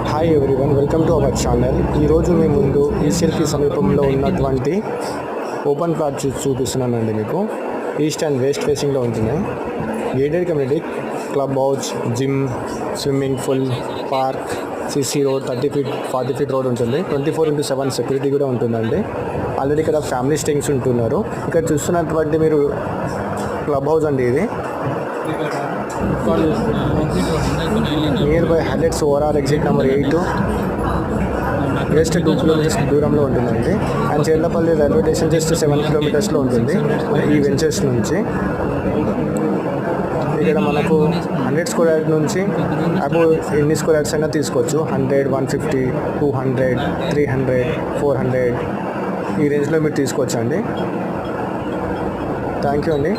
Hi everyone, welcome to our channel. ఈరోజు మీ ముందు ఈసీఎల్కి సమీపంలో ఉన్నటువంటి ఓపెన్ ప్లాట్ చూపిస్తున్నానండి. మీకు ఈస్ట్ అండ్ వెస్ట్ ఫేసింగ్లో ఉంటున్నాయి. Gated community, club house, gym, swimming pool, park, CC road, 30 feet 40 feet road ఉంటుంది. 24/7 సెక్యూరిటీ కూడా ఉంటుందండి. ఆల్రెడీ ఇక్కడ ఫ్యామిలీ స్టేయింగ్స్ ఉంటున్నారు. ఇక్కడ చూస్తున్నటువంటి మీరు క్లబ్ హౌస్ అండి. ఇది nearby highlights ORR exit number 8 just 2 kilometres దూరంలో ఉంటుందండి. And Charlapalli railway station just 7 కిలోమీటర్స్లో ఉంటుంది ఈ వెంచర్స్ నుంచి. ఇక్కడ మనకు 100 స్క్వేర్ యార్డ్ నుంచి అబౌవ్ ఎన్ని స్క్వేర్ యార్డ్స్ అయినా తీసుకోవచ్చు. 100, 150, 200, 300, 400 ఈ రేంజ్లో మీరు తీసుకోవచ్చు అండి. థ్యాంక్ యూ అండి.